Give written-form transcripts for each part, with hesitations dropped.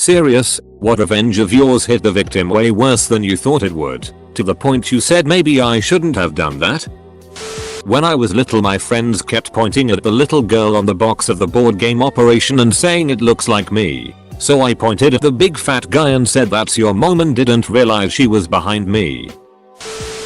Serious? What revenge of yours hit the victim way worse than you thought it would, to the point you said maybe I shouldn't have done that? When I was little, my friends kept pointing at the little girl on the box of the board game Operation and saying it looks like me. So I pointed at the big fat guy and said that's your mom, and didn't realize she was behind me.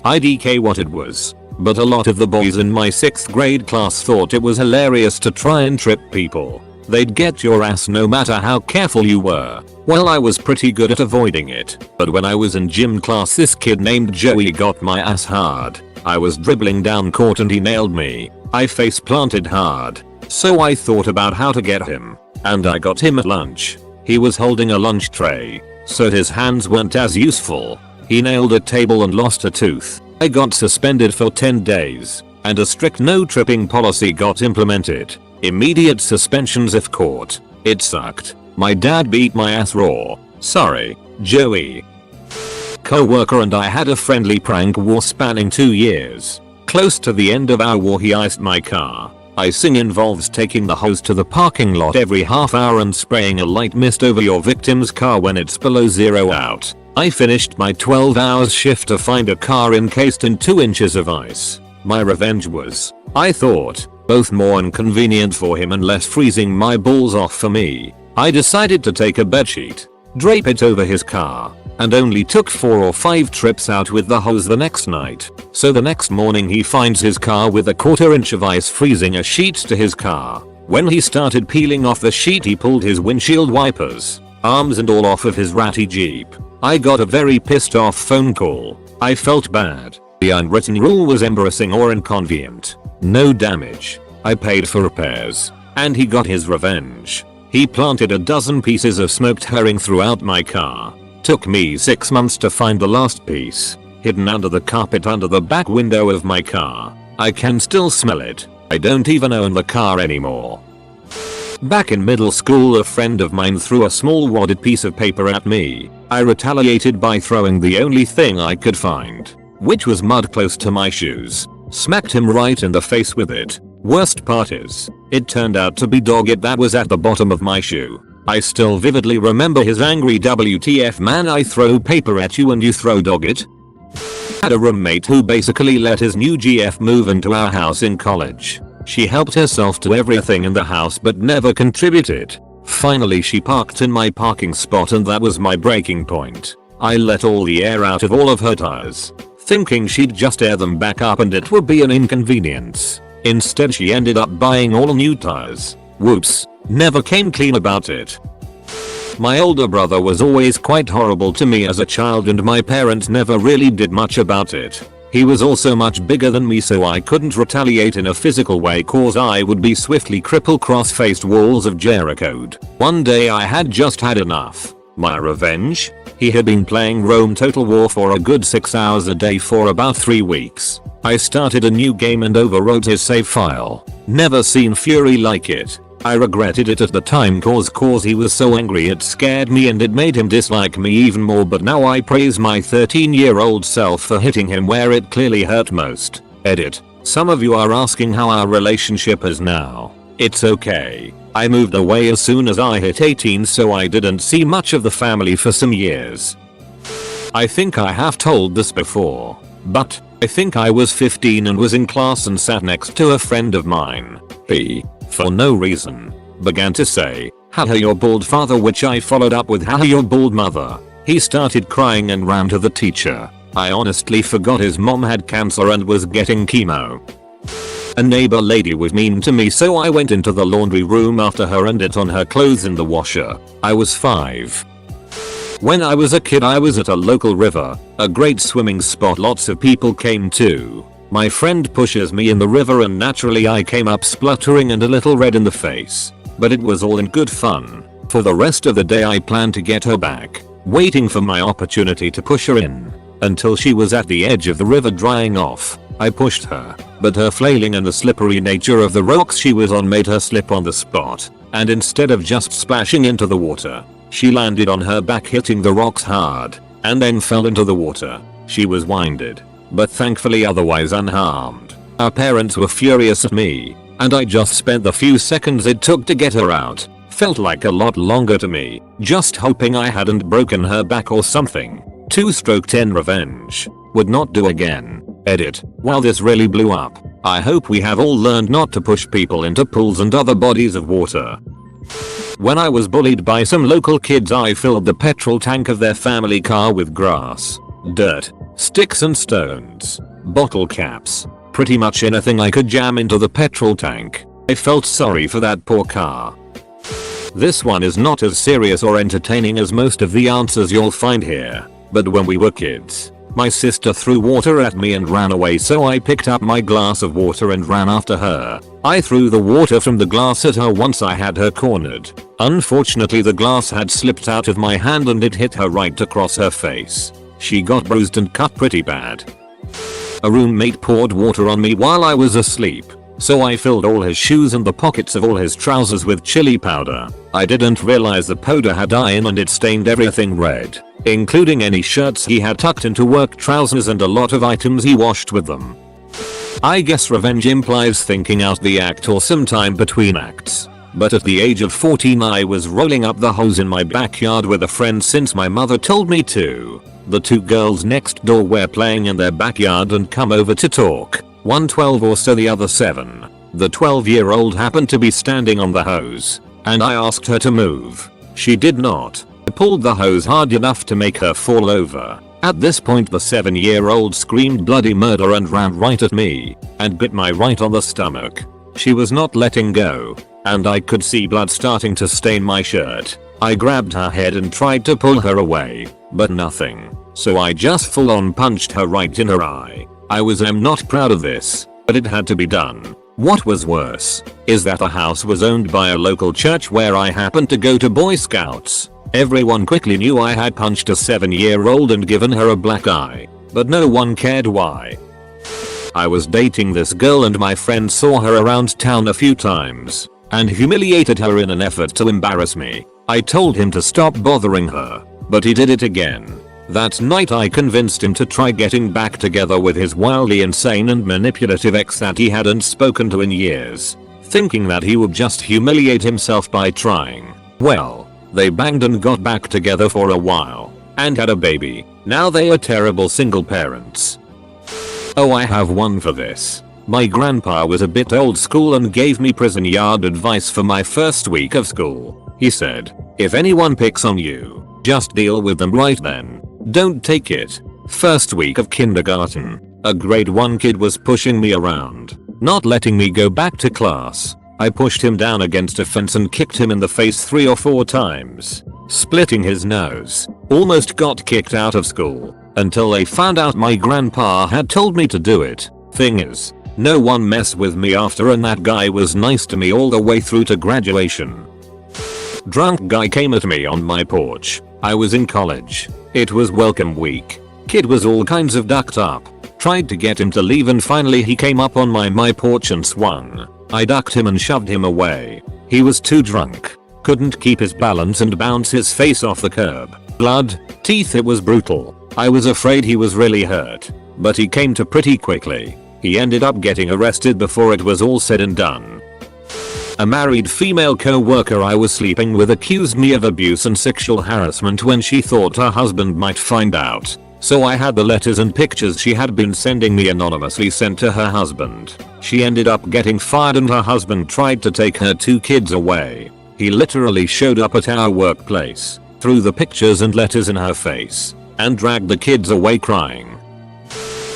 IDK what it was. But a lot of the boys in my 6th grade class thought it was hilarious to try and trip people. They'd get your ass no matter how careful you were. Well, I was pretty good at avoiding it, but when I was in gym class, this kid named Joey got my ass hard. I was dribbling down court and he nailed me. I face planted hard. So I thought about how to get him. And I got him at lunch. He was holding a lunch tray, so his hands weren't as useful. He nailed a table and lost a tooth. I got suspended for 10 days, and a strict no tripping policy got implemented. Immediate suspensions if caught. It sucked. My dad beat my ass raw. Sorry, Joey. Co-worker and I had a friendly prank war spanning 2 years. Close to the end of our war, he iced my car. Icing involves taking the hose to the parking lot every half hour and spraying a light mist over your victim's car when it's below 0 out. I finished my 12 hours shift to find a car encased in 2 inches of ice. My revenge was, I thought, both more inconvenient for him and less freezing my balls off for me. I decided to take a bedsheet, drape it over his car, and only took 4 or 5 trips out with the hose the next night. So the next morning he finds his car with a 1/4 inch of ice freezing a sheet to his car. When he started peeling off the sheet, he pulled his windshield wipers, arms and all off of his ratty Jeep. I got a very pissed off phone call. I felt bad. The unwritten rule was embarrassing or inconvenient. No damage. I paid for repairs. And he got his revenge. He planted a dozen pieces of smoked herring throughout my car. Took me 6 months to find the last piece, hidden under the carpet under the back window of my car. I can still smell it. I don't even own the car anymore. Back in middle school, a friend of mine threw a small wadded piece of paper at me. I retaliated by throwing the only thing I could find, which was mud close to my shoes. Smacked him right in the face with it. Worst part is, it turned out to be dog it that was at the bottom of my shoe. I still vividly remember his angry "WTF man, I throw paper at you and you throw dog it?" Had a roommate who basically let his new GF move into our house in college. She helped herself to everything in the house but never contributed. Finally she parked in my parking spot and that was my breaking point. I let all the air out of all of her tires, thinking she'd just air them back up and it would be an inconvenience. Instead she ended up buying all new tires. Whoops, never came clean about it. My older brother was always quite horrible to me as a child and my parents never really did much about it. He was also much bigger than me, so I couldn't retaliate in a physical way cause I would be swiftly cripple cross-faced walls of Jericho'd. One day I had just had enough. My revenge? He had been playing Rome Total War for a good 6 hours a day for about 3 weeks. I started a new game and overwrote his save file. Never seen fury like it. I regretted it at the time cause he was so angry it scared me and it made him dislike me even more, but now I praise my 13-year-old self for hitting him where it clearly hurt most. Edit. Some of you are asking how our relationship is now. It's okay. I moved away as soon as I hit 18, so I didn't see much of the family for some years. I think I have told this before, but I think I was 15 and was in class and sat next to a friend of mine. He, for no reason, began to say, "Haha, your bald father," which I followed up with, "Haha, your bald mother." He started crying and ran to the teacher. I honestly forgot his mom had cancer and was getting chemo. A neighbor lady was mean to me, so I went into the laundry room after her and it on her clothes in the washer. I was 5. When I was a kid I was at a local river, a great swimming spot lots of people came to. My friend pushes me in the river and naturally I came up spluttering and a little red in the face. But it was all in good fun. For the rest of the day I planned to get her back, waiting for my opportunity to push her in. Until she was at the edge of the river drying off. I pushed her, but her flailing and the slippery nature of the rocks she was on made her slip on the spot, and instead of just splashing into the water, she landed on her back hitting the rocks hard, and then fell into the water. She was winded, but thankfully otherwise unharmed. Our parents were furious at me, and I just spent the few seconds it took to get her out, Felt like a lot longer to me, just hoping I hadn't broken her back or something. 2/10 revenge. Would not do again. Edit. Wow, this really blew up. I hope we have all learned not to push people into pools and other bodies of water. When I was bullied by some local kids, I filled the petrol tank of their family car with grass, dirt, sticks and stones, bottle caps, pretty much anything I could jam into the petrol tank. I felt sorry for that poor car. This one is not as serious or entertaining as most of the answers you'll find here, but when we were kids, my sister threw water at me and ran away, so I picked up my glass of water and ran after her. I threw the water from the glass at her once I had her cornered. Unfortunately, the glass had slipped out of my hand and it hit her right across her face. She got bruised and cut pretty bad. A roommate poured water on me while I was asleep, so I filled all his shoes and the pockets of all his trousers with chili powder. I didn't realize the powder had iron and it stained everything red, including any shirts he had tucked into work trousers and a lot of items he washed with them. I guess revenge implies thinking out the act or some time between acts. But at the age of 14 I was rolling up the hose in my backyard with a friend since my mother told me to. The two girls next door were playing in their backyard and come over to talk. One 12 or so, the other 7. The 12-year-old happened to be standing on the hose, and I asked her to move. She did not. I pulled the hose hard enough to make her fall over. At this point the 7-year-old screamed bloody murder and ran right at me, and bit my right on the stomach. She was not letting go, and I could see blood starting to stain my shirt. I grabbed her head and tried to pull her away, but nothing, so I just full on punched her right in her eye. I'm not proud of this, but it had to be done. What was worse is that the house was owned by a local church where I happened to go to Boy Scouts. Everyone quickly knew I had punched a 7-year-old and given her a black eye, but no one cared why. I was dating this girl and my friend saw her around town a few times and humiliated her in an effort to embarrass me. I told him to stop bothering her, but he did it again. That night I convinced him to try getting back together with his wildly insane and manipulative ex that he hadn't spoken to in years, thinking that he would just humiliate himself by trying. Well, they banged and got back together for a while, and had a baby. Now they are terrible single parents. Oh, I have one for this. My grandpa was a bit old school and gave me prison yard advice for my first week of school. He said, if anyone picks on you, just deal with them right then. Don't take it. First week of kindergarten, a grade 1 kid was pushing me around, not letting me go back to class. I pushed him down against a fence and kicked him in the face 3 or 4 times, splitting his nose. Almost got kicked out of school, until they found out my grandpa had told me to do it. Thing is, no one messed with me after, and that guy was nice to me all the way through to graduation. Drunk guy came at me on my porch. I was in college. It was welcome week. Kid was all kinds of ducked up. Tried to get him to leave and finally he came up on my porch and swung. I ducked him and shoved him away. He was too drunk. Couldn't keep his balance and bounced his face off the curb. Blood, teeth, it was brutal. I was afraid he was really hurt, but he came to pretty quickly. He ended up getting arrested before it was all said and done. A married female co-worker I was sleeping with accused me of abuse and sexual harassment when she thought her husband might find out. So I had the letters and pictures she had been sending me anonymously sent to her husband. She ended up getting fired and her husband tried to take her 2 kids away. He literally showed up at our workplace, threw the pictures and letters in her face, and dragged the kids away crying.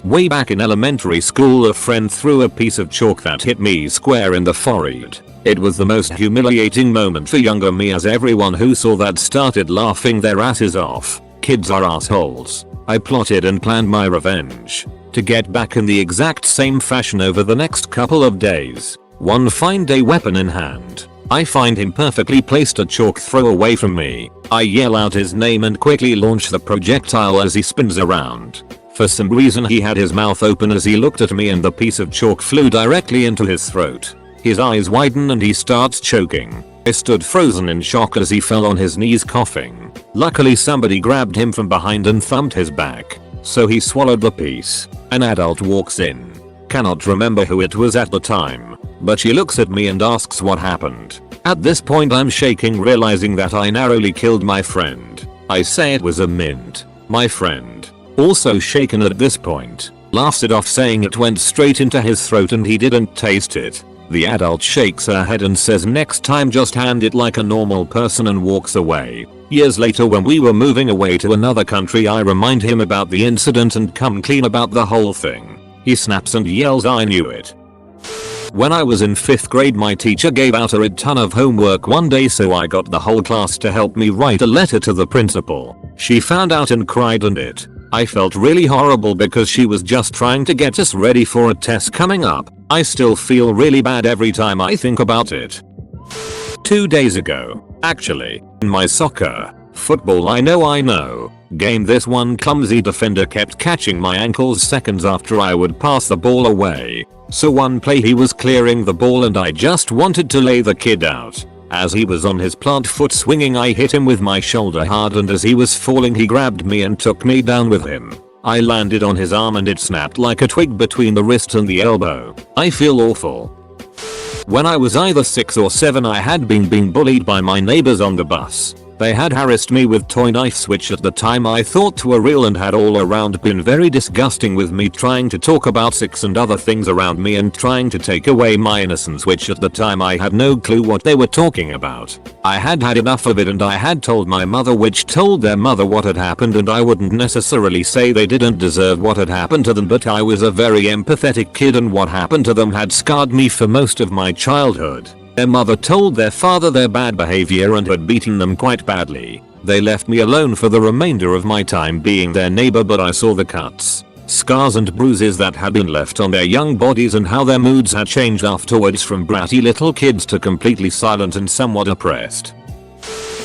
Way back in elementary school, a friend threw a piece of chalk that hit me square in the forehead. It was the most humiliating moment for younger me, as everyone who saw that started laughing their asses off. Kids are assholes. I plotted and planned my revenge to get back in the exact same fashion over the next couple of days. One fine day, weapon in hand, I find him perfectly placed, a chalk throw away from me. I yell out his name and quickly launch the projectile as he spins around. For some reason he had his mouth open as he looked at me and the piece of chalk flew directly into his throat. His eyes widen and he starts choking. I stood frozen in shock as he fell on his knees coughing. Luckily somebody grabbed him from behind and thumped his back, so he swallowed the piece. An adult walks in. Cannot remember who it was at the time. but she looks at me and asks what happened. At this point I'm shaking, realizing that I narrowly killed my friend. I say it was a mint. My friend, also shaken at this point, laughs it off, saying it went straight into his throat and he didn't taste it. The adult shakes her head and says next time just hand it like a normal person and walks away. Years later, when we were moving away to another country, I remind him about the incident and come clean about the whole thing. He snaps and yells, "I knew it." When I was in 5th grade, my teacher gave out a ton of homework one day, so I got the whole class to help me write a letter to the principal. She found out and cried, and I felt really horrible because she was just trying to get us ready for a test coming up. I still feel really bad every time I think about it. 2 days ago, actually, in my football I know, game, this one clumsy defender kept catching my ankles seconds after I would pass the ball away. So one play he was clearing the ball and I just wanted to lay the kid out. As he was on his plant foot swinging, I hit him with my shoulder hard, and as he was falling he grabbed me and took me down with him. I landed on his arm and it snapped like a twig between the wrist and the elbow. I feel awful. When I was either 6 or 7, I had been bullied by my neighbors on the bus. They had harassed me with toy knives, which at the time I thought were real, and had all around been very disgusting, with me trying to talk about sex and other things around me and trying to take away my innocence, which at the time I had no clue what they were talking about. I had had enough of it and I had told my mother, which told their mother what had happened, and I wouldn't necessarily say they didn't deserve what had happened to them, but I was a very empathetic kid and what happened to them had scarred me for most of my childhood. Their mother told their father their bad behavior and had beaten them quite badly. They left me alone for the remainder of my time being their neighbor, but I saw the cuts, scars and bruises that had been left on their young bodies and how their moods had changed afterwards, from bratty little kids to completely silent and somewhat oppressed.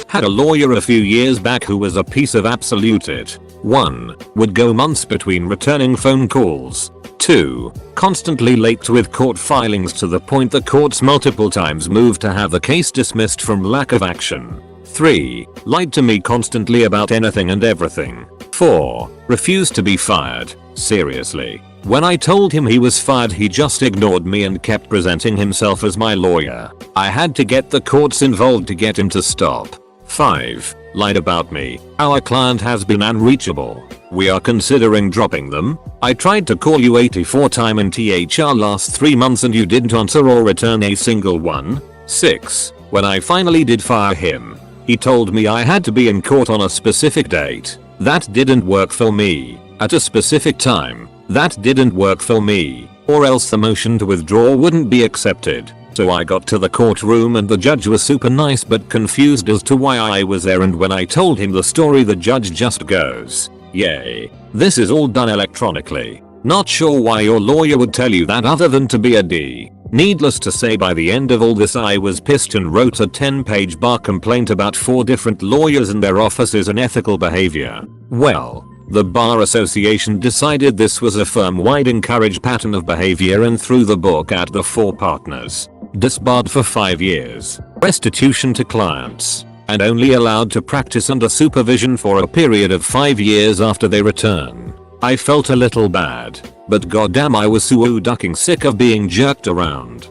Had a lawyer a few years back who was a piece of absolute it. 1. Would go months between returning phone calls. 2. Constantly late with court filings, to the point the courts multiple times moved to have the case dismissed from lack of action. 3. Lied to me constantly about anything and everything. 4. Refused to be fired. Seriously. When I told him he was fired, he just ignored me and kept presenting himself as my lawyer. I had to get the courts involved to get him to stop. 5. Lied about me. Our client has been unreachable. We are considering dropping them. I tried to call you 84 times in THR last 3 months and you didn't answer or return a single one. 6. When I finally did fire him, he told me I had to be in court on a specific date. That didn't work for me. At a specific time. That didn't work for me. Or else the motion to withdraw wouldn't be accepted. So I got to the courtroom and the judge was super nice but confused as to why I was there, and when I told him the story, the judge just goes, "Yay. This is all done electronically. Not sure why your lawyer would tell you that other than to be a D." Needless to say, by the end of all this I was pissed and wrote a 10-page bar complaint about 4 different lawyers and their offices and ethical behavior. Well, the Bar Association decided this was a firm-wide encouraged pattern of behavior and threw the book at the 4 partners. Disbarred for 5 years, restitution to clients, and only allowed to practice under supervision for a period of 5 years after they return. I felt a little bad, but goddamn I was so ducking sick of being jerked around.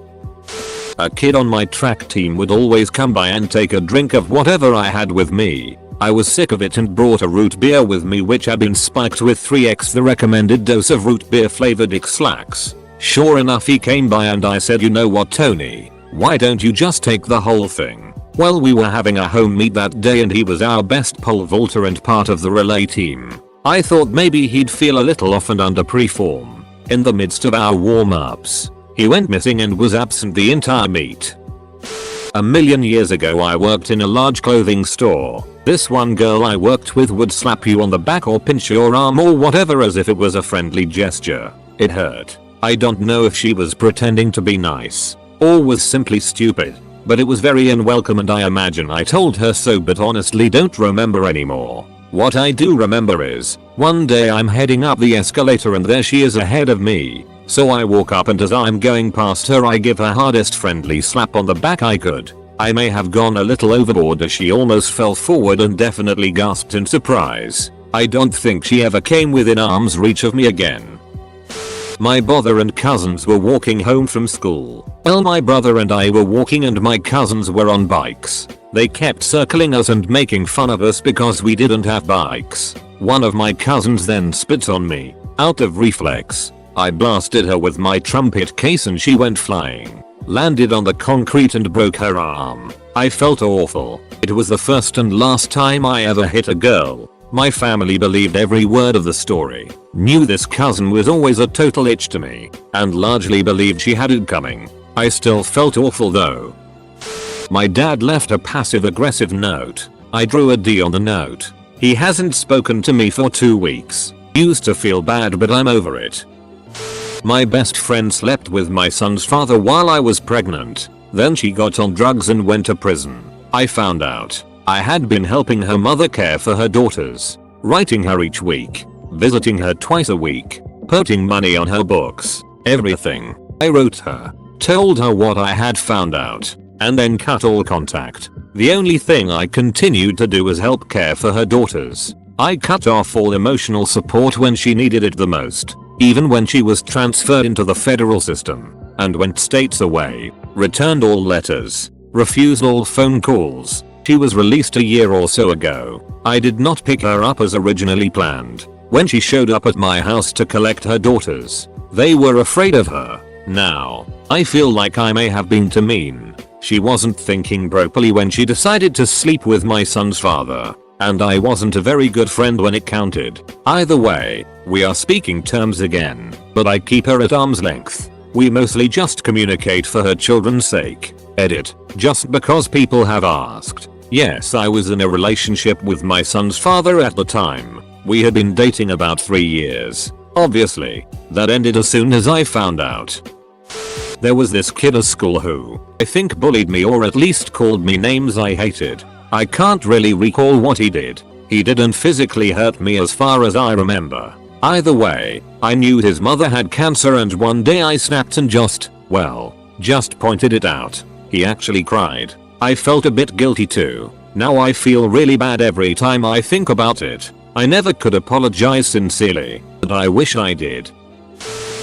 A kid on my track team would always come by and take a drink of whatever I had with me. I was sick of it and brought a root beer with me, which had been spiked with 3x the recommended dose of root beer flavored X-Lax. Sure enough, he came by and I said, "You know what, Tony? Why don't you just take the whole thing?" Well, we were having a home meet that day and he was our best pole vaulter and part of the relay team. I thought maybe he'd feel a little off and under pre-form. In the midst of our warm-ups, he went missing and was absent the entire meet. A million years ago I worked in a large clothing store. This one girl I worked with would slap you on the back or pinch your arm or whatever as if it was a friendly gesture. It hurt. I don't know if she was pretending to be nice or was simply stupid, but it was very unwelcome and I imagine I told her so, but honestly don't remember anymore. What I do remember is, one day I'm heading up the escalator and there she is ahead of me. So I walk up and as I'm going past her I give her hardest friendly slap on the back I could. I may have gone a little overboard as she almost fell forward and definitely gasped in surprise. I don't think she ever came within arm's reach of me again. My brother and cousins were walking home from school. Well, my brother and I were walking and my cousins were on bikes. They kept circling us and making fun of us because we didn't have bikes. One of my cousins then spit on me. Out of reflex, I blasted her with my trumpet case and she went flying. Landed on the concrete and broke her arm. I felt awful. It was the first and last time I ever hit a girl. My family believed every word of the story, knew this cousin was always a total itch to me, and largely believed she had it coming. I still felt awful though. My dad left a passive-aggressive note. I drew a D on the note. He hasn't spoken to me for 2 weeks. Used to feel bad but I'm over it. My best friend slept with my son's father while I was pregnant. Then she got on drugs and went to prison. I found out. I had been helping her mother care for her daughters, writing her each week, visiting her twice a week, putting money on her books, everything. I wrote her, told her what I had found out, and then cut all contact. The only thing I continued to do was help care for her daughters. I cut off all emotional support when she needed it the most, even when she was transferred into the federal system, and went states away, returned all letters, refused all phone calls. She was released a year or so ago. I did not pick her up as originally planned. When she showed up at my house to collect her daughters, they were afraid of her. Now, I feel like I may have been too mean. She wasn't thinking properly when she decided to sleep with my son's father, and I wasn't a very good friend when it counted. Either way, we are speaking terms again, but I keep her at arm's length. We mostly just communicate for her children's sake. Edit. Just because people have asked. Yes, I was in a relationship with my son's father at the time. We had been dating about 3 years. Obviously, that ended as soon as I found out. There was this kid at school who, I think, bullied me or at least called me names I hated. I can't really recall what he did. He didn't physically hurt me as far as I remember. Either way, I knew his mother had cancer and one day I snapped and just pointed it out. He actually cried. I felt a bit guilty too. Now I feel really bad every time I think about it. I never could apologize sincerely, but I wish I did.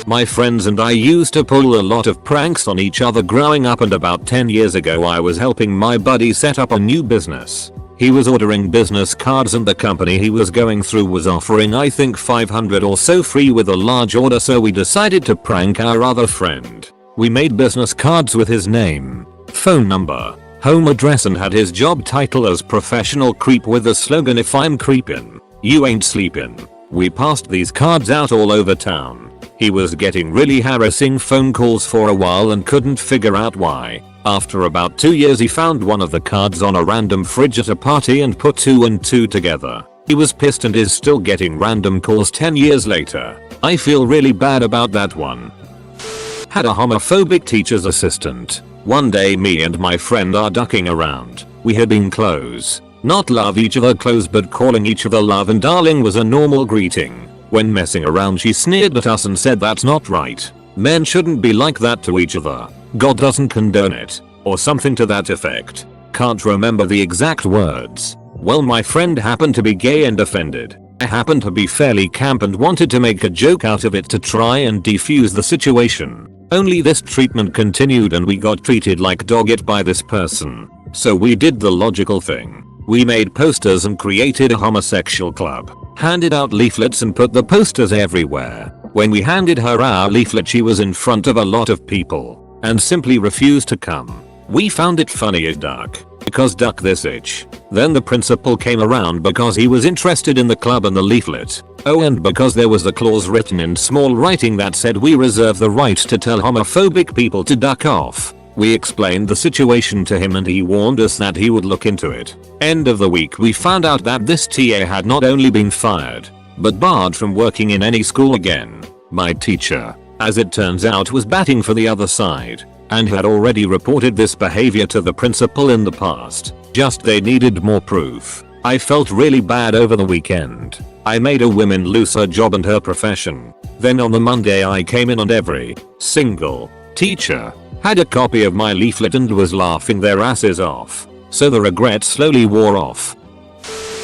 My friends and I used to pull a lot of pranks on each other growing up, and about 10 years ago I was helping my buddy set up a new business. He was ordering business cards and the company he was going through was offering I think 500 or so free with a large order, so we decided to prank our other friend. We made business cards with his name, phone number, home address and had his job title as professional creep with the slogan, "If I'm creepin', you ain't sleepin'." We passed these cards out all over town. He was getting really harassing phone calls for a while and couldn't figure out why. After about 2 years he found one of the cards on a random fridge at a party and put 2 and 2 together. He was pissed and is still getting random calls 10 years later. I feel really bad about that one. Had a homophobic teacher's assistant. One day me and my friend are ducking around. We had been close. Not love each other close, but calling each other love and darling was a normal greeting. When messing around she sneered at us and said that's not right. Men shouldn't be like that to each other. God doesn't condone it. Or something to that effect. Can't remember the exact words. Well, my friend happened to be gay and offended. I happened to be fairly camp and wanted to make a joke out of it to try and defuse the situation. Only this treatment continued and we got treated like dog by this person. So we did the logical thing. We made posters and created a homosexual club. Handed out leaflets and put the posters everywhere. When we handed her our leaflet she was in front of a lot of people and simply refused to come. We found it funny as duck. Because duck this itch. Then the principal came around because he was interested in the club and the leaflet. Oh, and because there was a clause written in small writing that said we reserve the right to tell homophobic people to duck off. We explained the situation to him and he warned us that he would look into it. End of the week we found out that this TA had not only been fired, but barred from working in any school again. My teacher, as it turns out, was batting for the other side and had already reported this behavior to the principal in the past. Just they needed more proof. I felt really bad over the weekend. I made a woman lose her job and her profession. Then on the Monday I came in and every single teacher had a copy of my leaflet and was laughing their asses off. So the regret slowly wore off.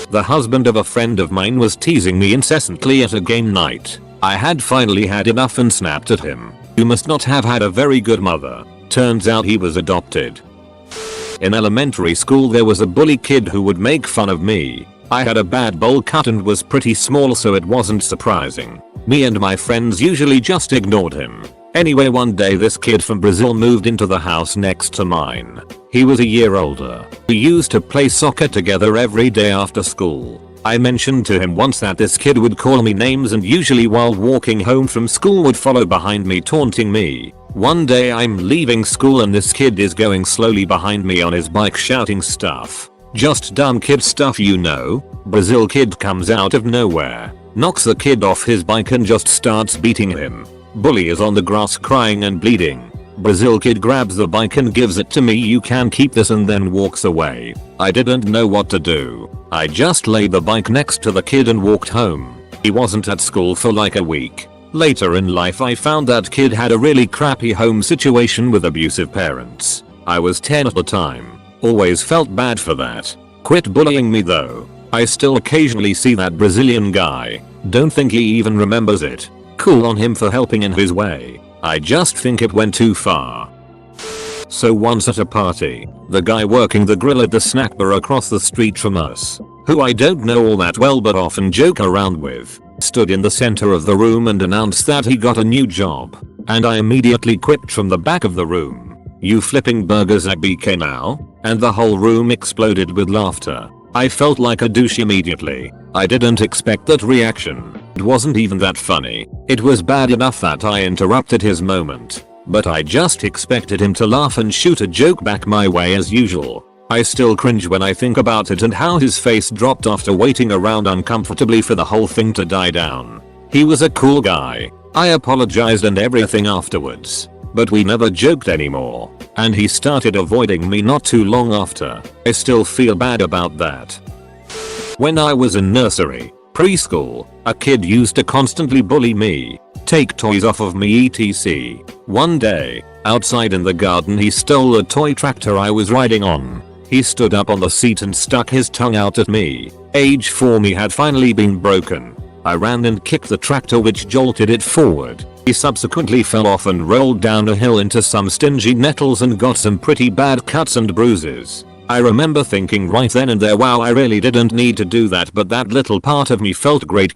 The husband of a friend of mine was teasing me incessantly at a game night. I had finally had enough and snapped at him. "You must not have had a very good mother." Turns out he was adopted. In elementary school there was a bully kid who would make fun of me. I had a bad bowl cut and was pretty small, so it wasn't surprising. Me and my friends usually just ignored him. Anyway, one day this kid from Brazil moved into the house next to mine. He was a year older. We used to play soccer together every day after school. I mentioned to him once that this kid would call me names and usually while walking home from school would follow behind me taunting me. One day I'm leaving school and this kid is going slowly behind me on his bike shouting stuff. Just dumb kid stuff, you know. Brazil kid comes out of nowhere, knocks the kid off his bike and just starts beating him. Bully is on the grass crying and bleeding. Brazil kid grabs the bike and gives it to me. "You can keep this," and then walks away. I didn't know what to do. I just laid the bike next to the kid and walked home. He wasn't at school for like a week. Later in life I found that kid had a really crappy home situation with abusive parents. I was 10 at the time. Always felt bad for that. Quit bullying me though. I still occasionally see that Brazilian guy. Don't think he even remembers it. Cool on him for helping in his way. I just think it went too far. So once at a party, the guy working the grill at the snack bar across the street from us, who I don't know all that well but often joke around with, stood in the center of the room and announced that he got a new job. And I immediately quipped from the back of the room, "You flipping burgers at BK now?" And the whole room exploded with laughter. I felt like a douche immediately. I didn't expect that reaction. It wasn't even that funny. It was bad enough that I interrupted his moment. But I just expected him to laugh and shoot a joke back my way as usual. I still cringe when I think about it and how his face dropped after waiting around uncomfortably for the whole thing to die down. He was a cool guy. I apologized and everything afterwards. But we never joked anymore. And he started avoiding me not too long after. I still feel bad about that. When I was in nursery, preschool, a kid used to constantly bully me, take toys off of me etc. One day, outside in the garden, he stole a toy tractor I was riding on. He stood up on the seat and stuck his tongue out at me. Age 4 me had finally been broken. I ran and kicked the tractor, which jolted it forward. He subsequently fell off and rolled down a hill into some stingy nettles and got some pretty bad cuts and bruises. I remember thinking right then and there, wow, I really didn't need to do that, but that little part of me felt great.